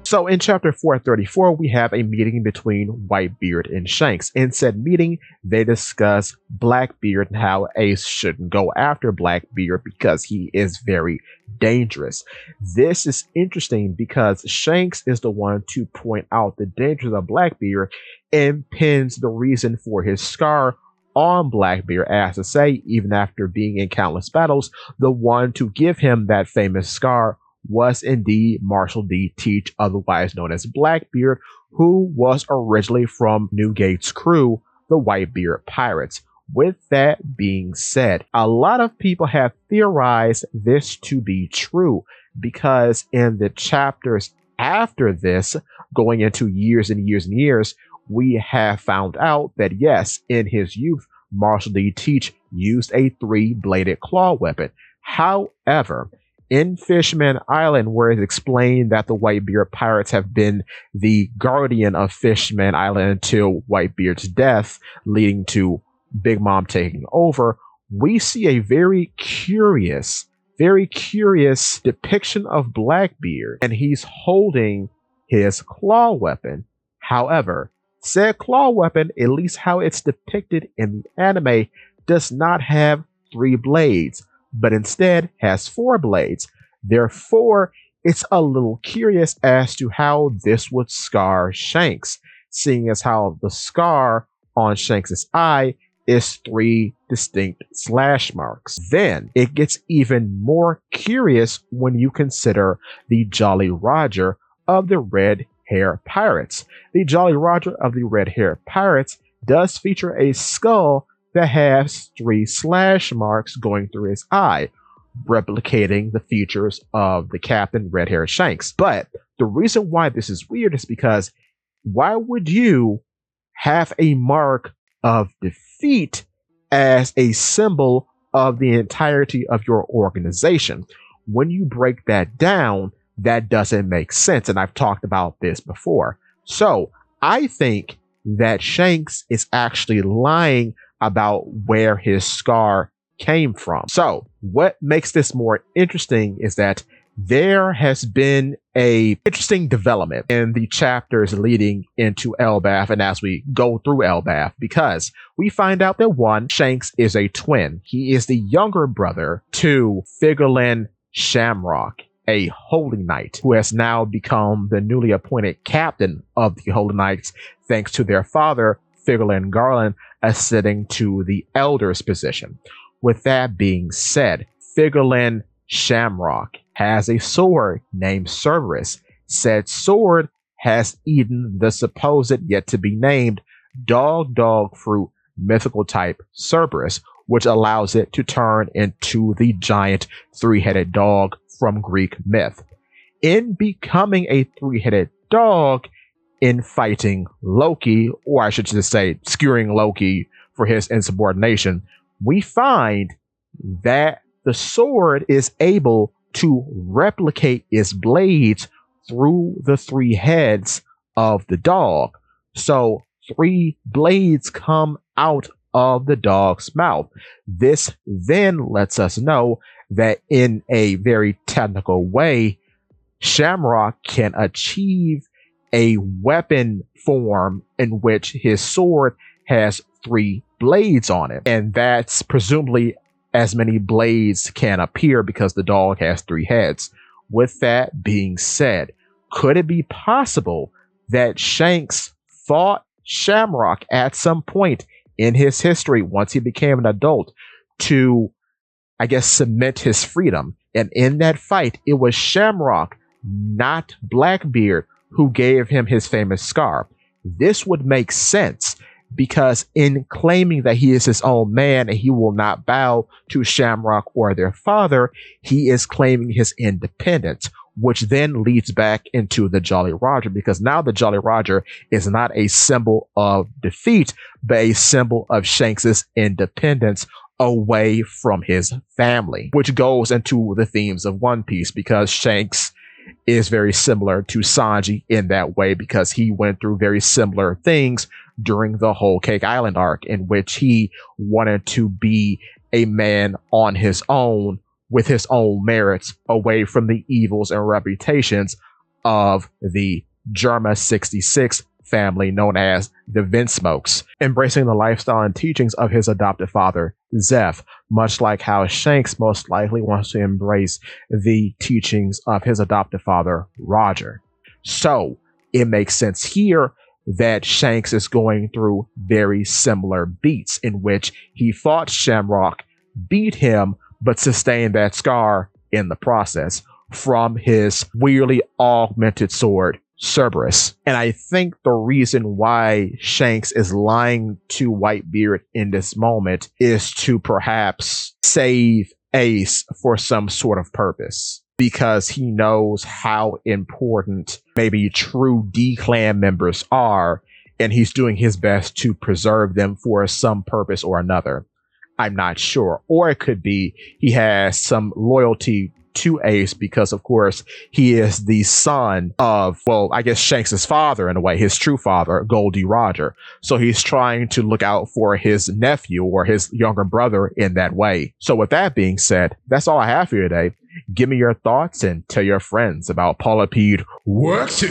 So in chapter 434, we have a meeting between Whitebeard and Shanks. In said meeting, they discuss Blackbeard and how Ace shouldn't go after Blackbeard because he is very dangerous. This is interesting because Shanks is the one to point out the dangers of Blackbeard and pins the reason for his scar on Blackbeard, as to say, even after being in countless battles, the one to give him that famous scar was indeed Marshall D. Teach, otherwise known as Blackbeard, who was originally from Newgate's crew, the Whitebeard Pirates. With that being said, a lot of people have theorized this to be true because in the chapters after this, going into years and years and years, we have found out that yes, in his youth, Marshall D. Teach used a three-bladed claw weapon. However, in Fishman Island, where it's explained that the Whitebeard Pirates have been the guardian of Fishman Island until Whitebeard's death, leading to Big Mom taking over, we see a very curious depiction of Blackbeard, and he's holding his claw weapon. However, said claw weapon, at least how it's depicted in the anime, does not have three blades, but instead has four blades. Therefore, it's a little curious as to how this would scar Shanks, seeing as how the scar on Shanks's eye is three distinct slash marks. Then it gets even more curious when you consider the Jolly Roger of the Red Hair Pirates. The Jolly Roger of the Red Hair Pirates does feature a skull that has three slash marks going through his eye, replicating the features of the Captain Red Hair Shanks. But the reason why this is weird is because why would you have a mark of defeat as a symbol of the entirety of your organization? When you break that down, that doesn't make sense, and I've talked about this before. So I think that Shanks is actually lying about where his scar came from. So what makes this more interesting is that there has been a interesting development in the chapters leading into Elbaf and as we go through Elbaf, because we find out that one, Shanks is a twin. He is the younger brother to Figurlin Shamrock, a Holy Knight who has now become the newly appointed captain of the Holy Knights thanks to their father, Figurlin Garland, ascending to the Elder's position. With that being said, Figurlin Shamrock has a sword named Cerberus. Said sword has eaten the supposed yet to be named dog fruit mythical type Cerberus, which allows it to turn into the giant three-headed dog from Greek myth. In becoming a three-headed dog, in fighting Loki, or I should just say skewering Loki for his insubordination, we find that the sword is able to replicate its blades through the three heads of the dog. So three blades come out of the dog's mouth. This then lets us know that in a very technical way, Shamrock can achieve a weapon form in which his sword has three blades on it. And that's presumably as many blades can appear because the dog has three heads. With that being said, could it be possible that Shanks fought Shamrock at some point in his history once he became an adult to, I guess, cement his freedom? And in that fight, it was Shamrock, not Blackbeard, who gave him his famous scar. This would make sense because in claiming that he is his own man and he will not bow to Shamrock or their father, he is claiming his independence, which then leads back into the Jolly Roger, because now the Jolly Roger is not a symbol of defeat, but a symbol of Shanks's independence away from his family, which goes into the themes of One Piece, because Shanks is very similar to Sanji in that way, because he went through very similar things during the Whole Cake Island arc, in which he wanted to be a man on his own with his own merits away from the evils and reputations of the Germa 66 family known as the Vinsmokes, embracing the lifestyle and teachings of his adopted father, Zeph, much like how Shanks most likely wants to embrace the teachings of his adopted father, Roger. So it makes sense here that Shanks is going through very similar beats in which he fought Shamrock, beat him, but sustained that scar in the process from his weirdly augmented sword, Cerberus. And I think the reason why Shanks is lying to Whitebeard in this moment is to perhaps save Ace for some sort of purpose, because he knows how important maybe true D-Clan members are, and he's doing his best to preserve them for some purpose or another. I'm not sure. Or it could be he has some loyalty to Ace because, of course, he is the son of, well, I guess Shanks' father in a way, his true father, Goldie Roger. So he's trying to look out for his nephew or his younger brother in that way. So with that being said, that's all I have for you today. Give me your thoughts and tell your friends about Paulipede Works.